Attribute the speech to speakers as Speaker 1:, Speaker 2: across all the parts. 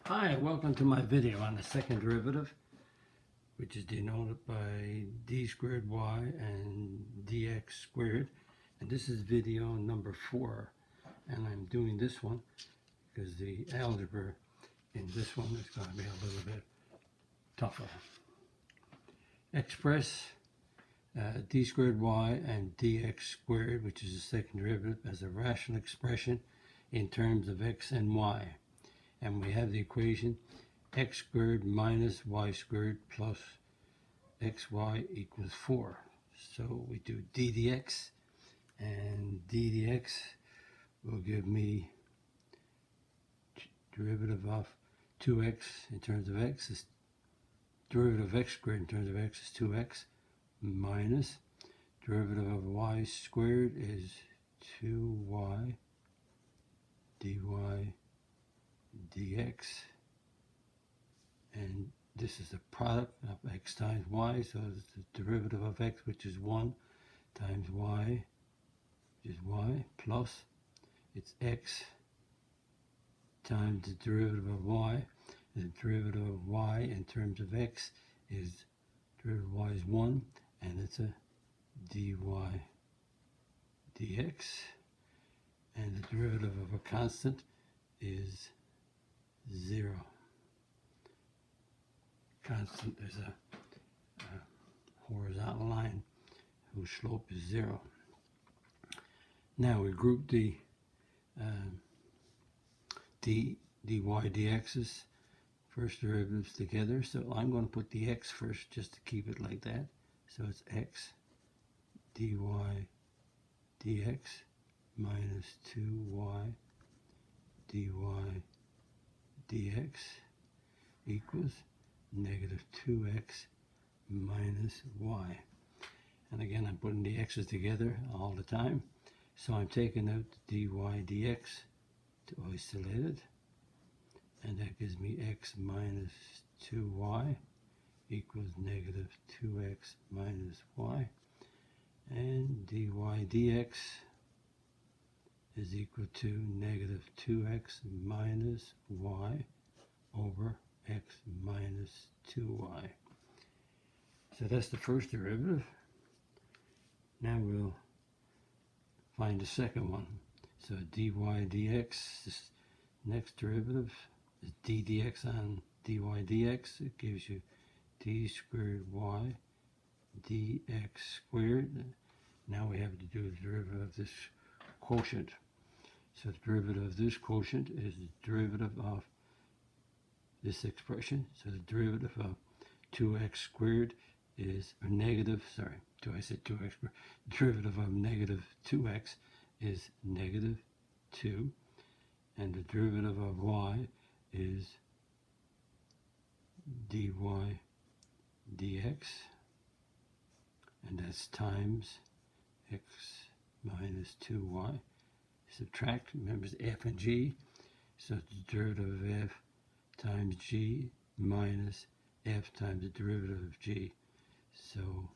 Speaker 1: Hi, welcome to my video on the second derivative, which is denoted by d squared y and dx squared. And this is video number 4. And I'm doing this one because the algebra in this one is going to be a little bit tougher. Express d squared y and dx squared, which is the second derivative, as a rational expression in terms of x and y. And we have the equation x squared minus y squared plus xy equals 4. So we do d dx, and d dx will give me derivative of 2x in terms of x is derivative of x squared in terms of x is 2x minus derivative of y squared is 2y dy dx, and this is the product of x times y, so it's the derivative of x, which is 1 times y, which is y, plus it's x times the derivative of y. The derivative of y in terms of x is derivative of y is 1, and it's a dy dx, and the derivative of a constant is 0. Constant is a horizontal line whose slope is 0. Now we group the dy dx's first derivatives together. So I'm going to put the x first just to keep it like that. So it's x dy dx minus 2y dy dx equals negative 2x minus y. And again, I'm putting the x's together all the time. So I'm taking out the dy dx to isolate it. And that gives me x minus 2y equals negative 2x minus y. And dy dx is equal to negative 2x minus y over x minus 2y. So that's the first derivative. Now we'll find the second one. So dy dx, this next derivative is d dx on dy dx. It gives you d squared y dx squared. Now we have to do the derivative of this quotient. So the derivative of this quotient is the derivative of this expression. So the derivative of 2x squared is a negative, sorry, I said 2x squared. The derivative of negative 2x is negative 2. And the derivative of y is dy dx. And that's times x minus 2y. Subtract, remember it's f and g, so it's the derivative of f times g minus f times the derivative of g. So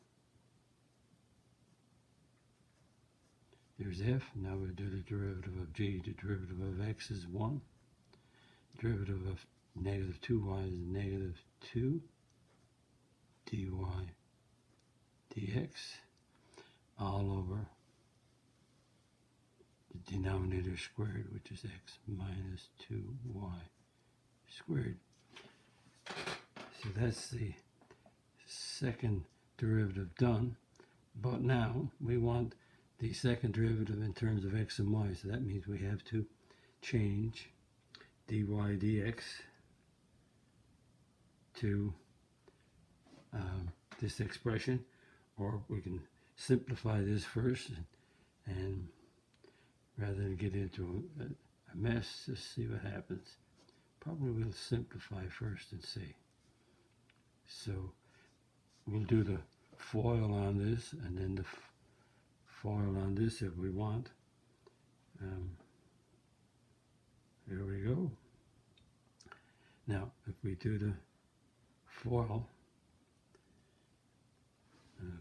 Speaker 1: there's f. Now we'll do the derivative of g. The derivative of x is 1. Derivative of negative 2y is negative 2 dy dx all over the denominator squared, which is x minus 2y squared. So that's the second derivative done. But now we want the second derivative in terms of x and y. So that means we have to change dy dx to this expression, or we can simplify this first and rather than get into a mess, just see what happens. Probably we'll simplify first and see. So we'll do the FOIL on this, and then the FOIL on this if we want. Here we go. Now, if we do the FOIL,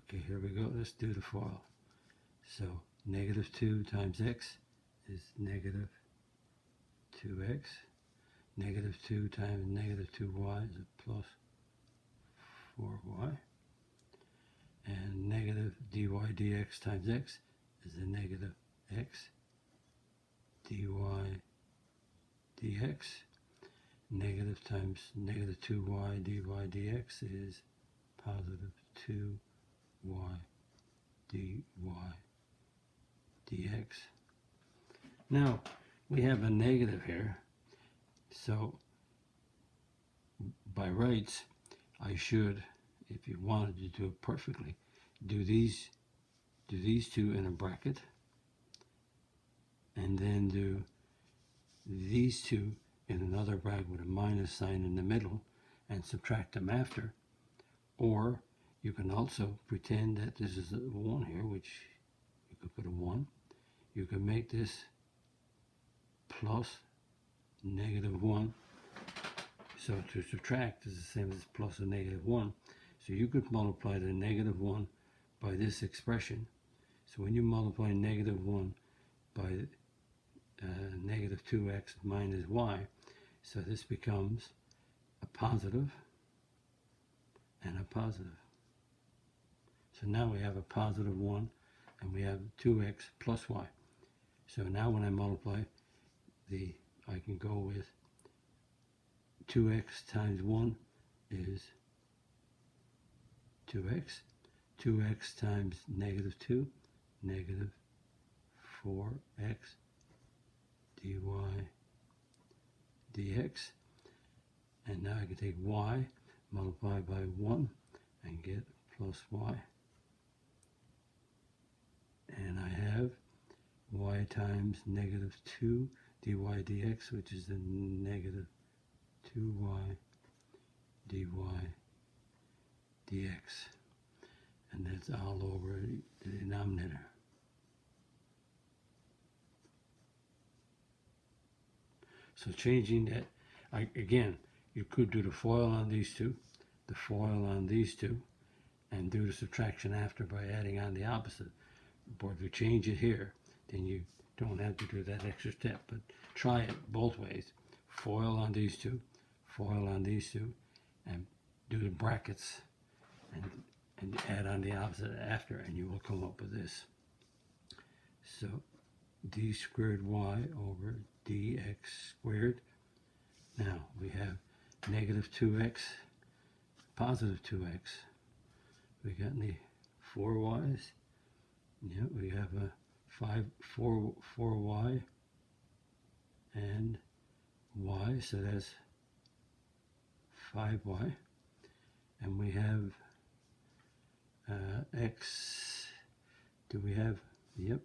Speaker 1: okay, here we go. Let's do the FOIL. So negative 2 times x is negative 2x. negative 2 times negative 2y is a plus 4y. And negative dy dx times x is a negative x dy dx. Negative times negative 2y dy dx is positive 2y dy dx. Now, we have a negative here, so by rights, I should, if you wanted to do it perfectly, do these two in a bracket, and then do these two in another bracket with a minus sign in the middle, and subtract them after. Or you can also pretend that this is a 1 here, which you could put a 1. You can make this plus negative 1. So to subtract is the same as plus a negative 1. So you could multiply the negative 1 by this expression. So when you multiply negative 1 by negative 2x minus y, so this becomes a positive and a positive. So now we have a positive 1 and we have 2x plus y. So now when I multiply, I can go with 2x times 1 is 2x. 2x times negative 2, negative 4x dy dx. And now I can take y, multiply by 1, and get plus y. And I have y times negative 2 dy dx, which is the negative 2y dy dx. And that's all over the denominator. So changing that, again, you could do the FOIL on these two, the FOIL on these two, and do the subtraction after by adding on the opposite. But if you change it here, then you don't have to do that extra step. But try it both ways. FOIL on these two, FOIL on these two, and do the brackets and add on the opposite after, and you will come up with this. So d squared y over dx squared. Now we have negative 2x, positive 2x. We got any 4y's? Yeah, we have a 4y and y, so that's 5y. And we have x, do we have, yep,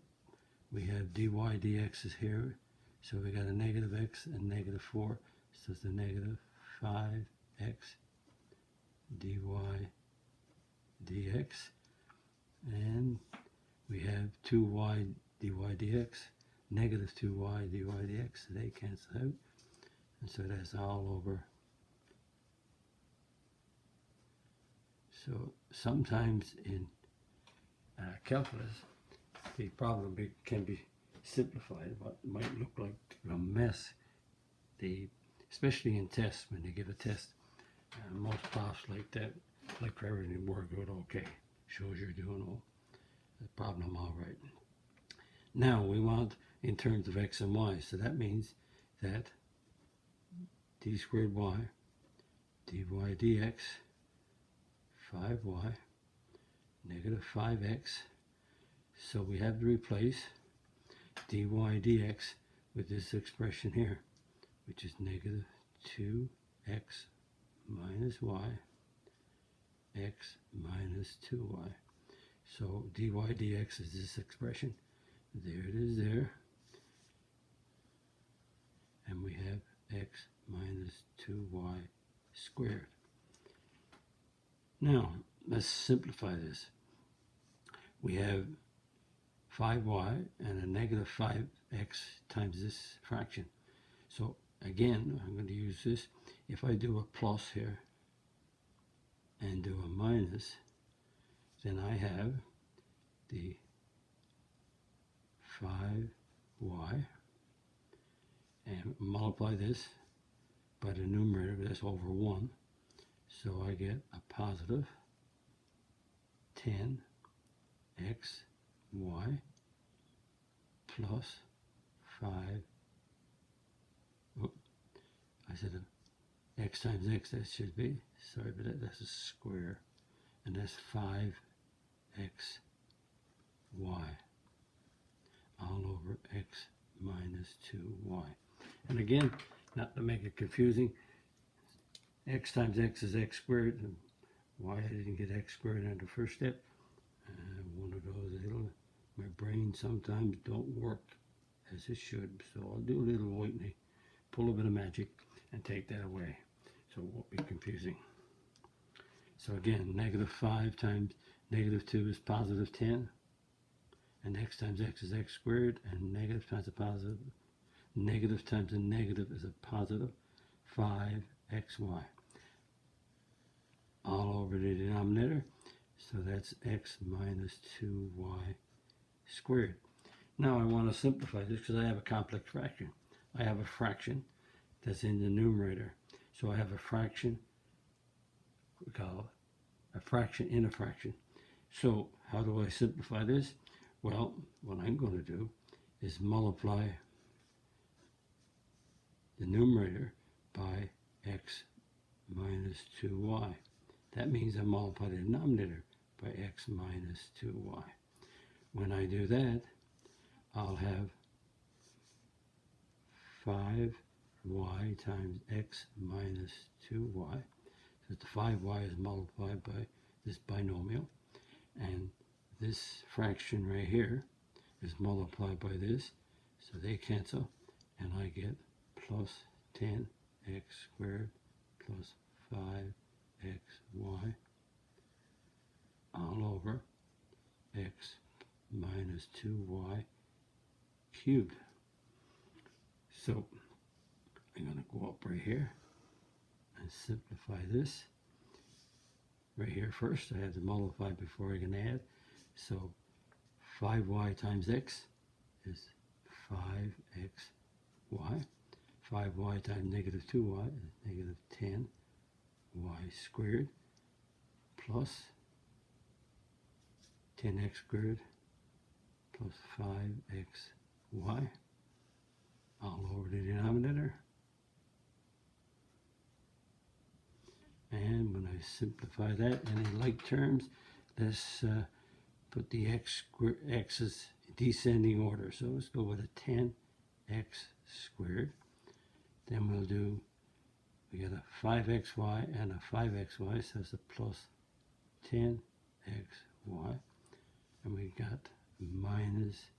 Speaker 1: we have dy dx is here, so we got a negative x and negative 4, so it's a negative 5x dy dx, and we have 2y dy dx, negative 2y dy dx, so they cancel out, and so that's all over. So sometimes in calculus, the problem can be simplified. What might look like a mess, especially in tests, when they give a test, most profs like that, like for everything work out okay, shows you're doing all the problem all right. Now we want in terms of x and y, so that means that d squared y dy dx 5y negative 5x, so we have to replace dy dx with this expression here, which is negative 2x minus y, x minus 2y. So dy dx is this expression. There it is there. And we have x minus 2y squared. Now, let's simplify this. We have 5y and a negative 5x times this fraction. So again, I'm going to use this. If I do a plus here and do a minus, then I have the 5y and multiply this by the numerator, that's over 1. So I get a positive 10xy plus 5. Oh, I said x times x, that should be. Sorry about that, that's a square. And that's 5xy all over x minus 2y. And again, not to make it confusing, x times x is x squared, and why I didn't get x squared in the first step. One of those my brain sometimes don't work as it should, so I'll do a little Whitney, pull a bit of magic, and take that away, so it won't be confusing. So again, negative 5 times negative 2 is positive 10, and x times x is x squared, and negative times a positive, negative times a negative is a positive 5xy all over the denominator, so that's x minus 2y squared. Now I want to simplify this because I have a complex fraction. I have a fraction that's in the numerator, so I have a fraction, we call it a fraction in a fraction. So how do I simplify this? Well, what I'm going to do is multiply the numerator by x minus 2y. That means I multiply the denominator by x minus 2y. When I do that, I'll have 5y times x minus 2y. So the 5y is multiplied by this binomial, and this fraction right here is multiplied by this, so they cancel, and I get plus 10x squared plus 5xy all over x minus 2y cubed. So I'm going to go up right here and simplify this. Right here first, I have to multiply before I can add. So 5y times x is 5xy. 5y times negative 2y is negative 10y squared plus 10x squared plus 5xy all over the denominator. And when I simplify that, any like terms, let's put the x's descending order. So let's go with a 10x squared. Then we got a 5xy and a 5xy, so it's a plus 10xy. And we got minus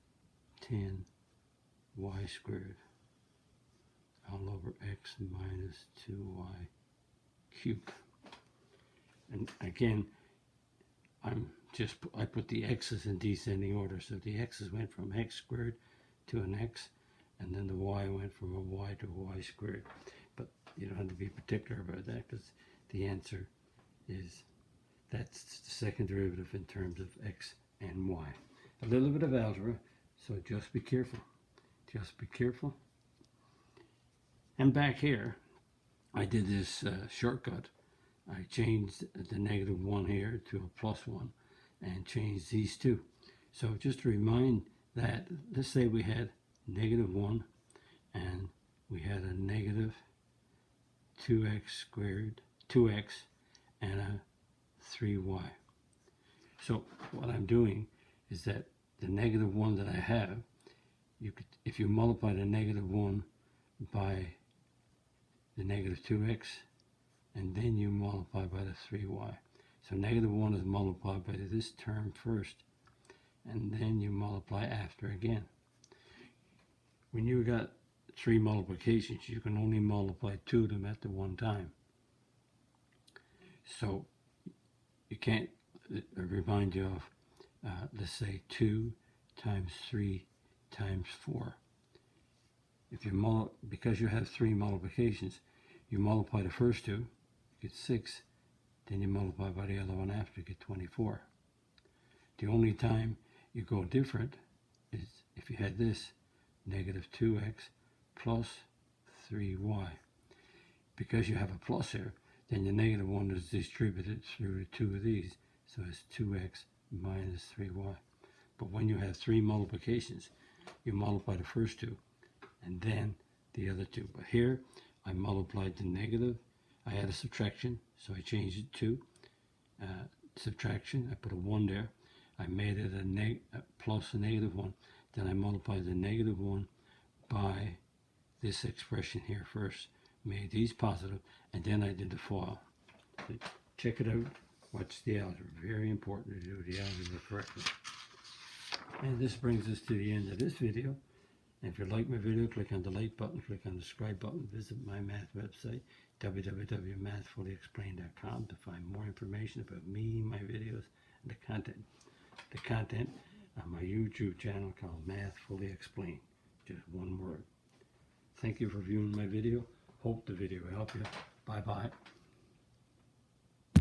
Speaker 1: 10y squared all over x minus 2y cubed. And again, I put the x's in descending order, so the x's went from x squared to an x, and then the y went from a y to a y squared. But you don't have to be particular about that, because the answer is that's the second derivative in terms of x and y. A little bit of algebra, so just be careful. Just be careful. And back here, I did this shortcut. I changed the negative 1 here to a plus 1 and changed these two. So just to remind that, let's say we had negative 1 and we had a negative 2x squared, 2x and a 3y. So what I'm doing is that the negative 1 that I have, if you multiply the negative 1 by the negative 2x, and then you multiply by the 3y. So negative 1 is multiplied by this term first, and then you multiply after again. When you got 3 multiplications, you can only multiply 2 of them at the one time. So you can't remind you of, let's say 2 times 3 times 4. If you because you have 3 multiplications, you multiply the first two, you get 6, then you multiply by the other one after, you get 24. The only time you go different is if you had this negative 2x plus 3y. because you have a plus here, then the negative 1 is distributed through the 2 of these. So it's 2x minus 3y. But when you have 3 multiplications, you multiply the first 2 and then the other 2. But here, I multiplied the negative. I had a subtraction, so I changed it to subtraction. I put a 1 there. I made it a plus a negative 1. Then I multiplied the negative 1 by this expression here first. Made these positive, and then I did the FOIL. So check it out. Watch the algebra. Very important to do the algebra correctly. And this brings us to the end of this video. And if you like my video, click on the like button, click on the subscribe button, visit my math website, www.mathfullyexplained.com, to find more information about me, my videos, and the content. The content on my YouTube channel called Math Fully Explained. Just one word. Thank you for viewing my video. Hope the video helped you. Bye-bye.